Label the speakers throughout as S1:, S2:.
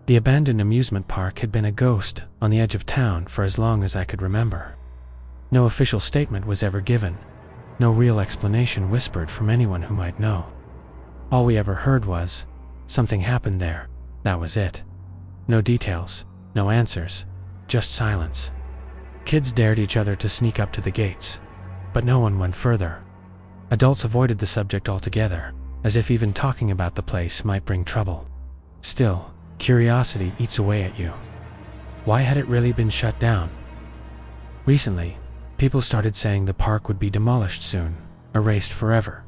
S1: The abandoned amusement park had been a ghost on the edge of town for as long as I could remember. No official statement was ever given, no real explanation whispered from anyone who might know. All we ever heard was, something happened there, that was it. No details, no answers, just silence. Kids dared each other to sneak up to the gates, but no one went further. Adults avoided the subject altogether, as if even talking about the place might bring trouble. Still, curiosity eats away at you. Why had it really been shut down? Recently, people started saying the park would be demolished soon, erased forever.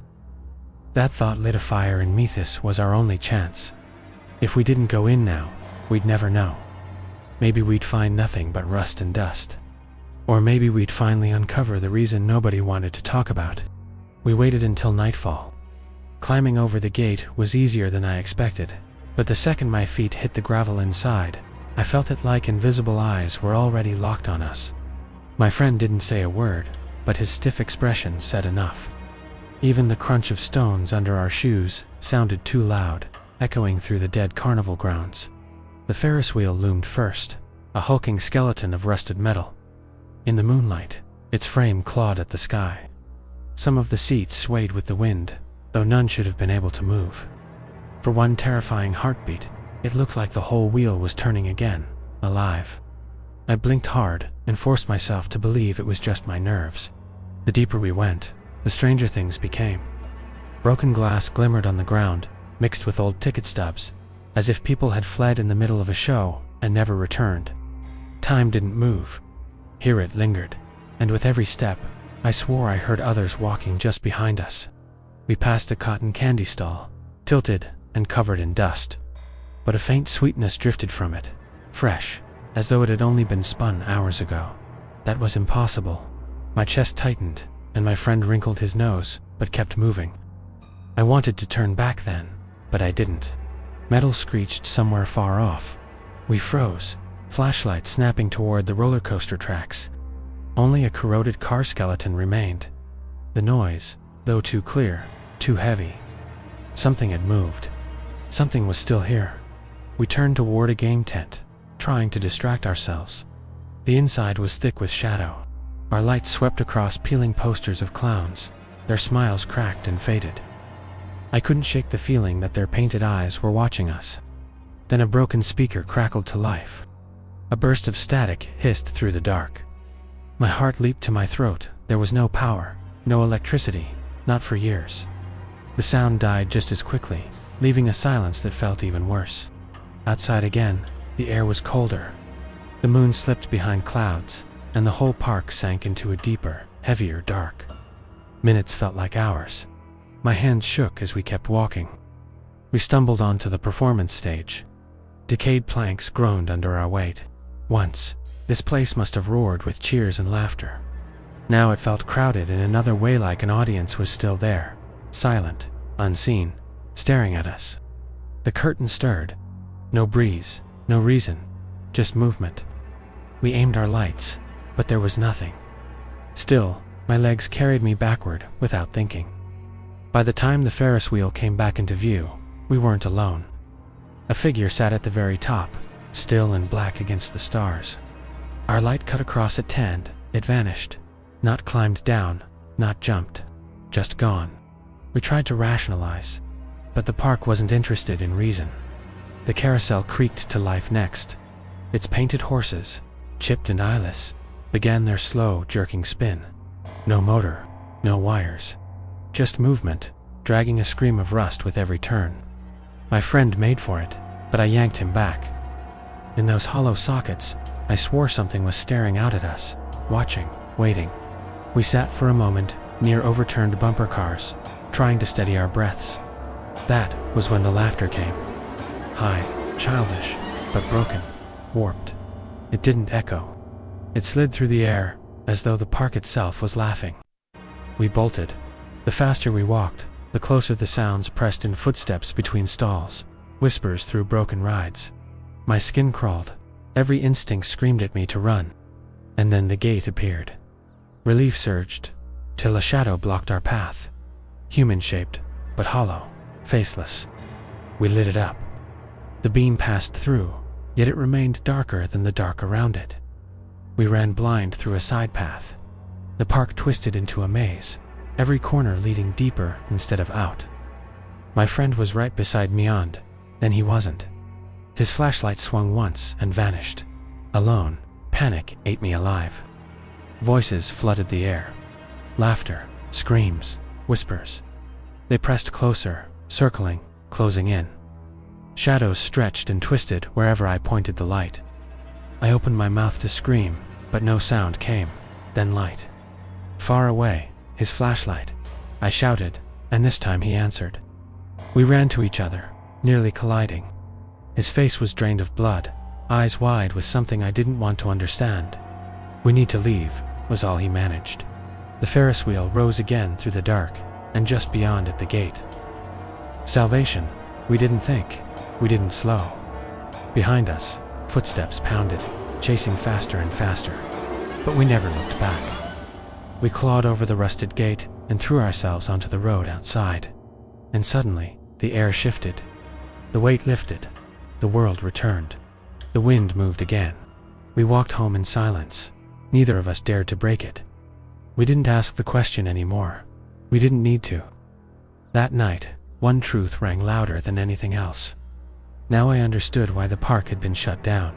S1: That thought lit a fire in me. This was our only chance. If we didn't go in now, we'd never know. Maybe we'd find nothing but rust and dust. Or maybe we'd finally uncover the reason nobody wanted to talk about. We waited until nightfall. Climbing over the gate was easier than I expected, but the second my feet hit the gravel inside, I felt it like invisible eyes were already locked on us. My friend didn't say a word, but his stiff expression said enough. Even the crunch of stones under our shoes sounded too loud, echoing through the dead carnival grounds. The Ferris wheel loomed first, a hulking skeleton of rusted metal. In the moonlight, its frame clawed at the sky. Some of the seats swayed with the wind, though none should have been able to move. For one terrifying heartbeat, it looked like the whole wheel was turning again, alive. I blinked hard and forced myself to believe it was just my nerves. The deeper we went, the stranger things became. Broken glass glimmered on the ground, mixed with old ticket stubs, as if people had fled in the middle of a show and never returned. Time didn't move. Here it lingered, and with every step, I swore I heard others walking just behind us. We passed a cotton candy stall, tilted and covered in dust. But a faint sweetness drifted from it, fresh, as though it had only been spun hours ago. That was impossible. My chest tightened, and my friend wrinkled his nose, but kept moving. I wanted to turn back then, but I didn't. Metal screeched somewhere far off. We froze, flashlight snapping toward the roller coaster tracks. Only a corroded car skeleton remained. The noise, though too clear, too heavy. Something had moved. Something was still here. We turned toward a game tent, trying to distract ourselves. The inside was thick with shadow. Our light swept across peeling posters of clowns, their smiles cracked and faded. I couldn't shake the feeling that their painted eyes were watching us. Then a broken speaker crackled to life. A burst of static hissed through the dark. My heart leaped to my throat. There was no power, no electricity, not for years. The sound died just as quickly, leaving a silence that felt even worse. Outside again, the air was colder. The moon slipped behind clouds, and the whole park sank into a deeper, heavier dark. Minutes felt like hours. My hands shook as we kept walking. We stumbled onto the performance stage. Decayed planks groaned under our weight. Once, this place must have roared with cheers and laughter. Now it felt crowded in another way, like an audience was still there, silent, unseen, staring at us. The curtain stirred. No breeze, no reason, just movement. We aimed our lights, but there was nothing. Still, my legs carried me backward without thinking. By the time the Ferris wheel came back into view, we weren't alone. A figure sat at the very top, still and black against the stars. Our light cut across it, and it vanished. Not climbed down, not jumped, just gone. We tried to rationalize, but the park wasn't interested in reason. The carousel creaked to life next. Its painted horses, chipped and eyeless, began their slow, jerking spin. No motor, no wires, just movement, dragging a scream of rust with every turn. My friend made for it, but I yanked him back. In those hollow sockets, I swore something was staring out at us, watching, waiting. We sat for a moment near overturned bumper cars, trying to steady our breaths. That was when the laughter came. High, childish, but broken, warped. It didn't echo. It slid through the air, as though the park itself was laughing. We bolted. The faster we walked, the closer the sounds pressed in footsteps between stalls, whispers through broken rides. My skin crawled. Every instinct screamed at me to run. And then the gate appeared. Relief surged, till a shadow blocked our path. Human-shaped, but hollow, faceless. We lit it up. The beam passed through, yet it remained darker than the dark around it. We ran blind through a side path. The park twisted into a maze, every corner leading deeper instead of out. My friend was right beside me, and then he wasn't. His flashlight swung once and vanished. Alone, panic ate me alive. Voices flooded the air. Laughter, screams, whispers. They pressed closer, circling, closing in. Shadows stretched and twisted wherever I pointed the light. I opened my mouth to scream, but no sound came. Then light. Far away, his flashlight. I shouted, and this time he answered. We ran to each other, nearly colliding. His face was drained of blood, eyes wide with something I didn't want to understand. "We need to leave," was all he managed. The Ferris wheel rose again through the dark, and just beyond it the gate. Salvation. We didn't think. We didn't slow. Behind us, footsteps pounded, chasing faster and faster. But we never looked back. We clawed over the rusted gate and threw ourselves onto the road outside. And suddenly, the air shifted. The weight lifted. The world returned. The wind moved again. We walked home in silence. Neither of us dared to break it. We didn't ask the question anymore. We didn't need to. That night, one truth rang louder than anything else. Now I understood why the park had been shut down.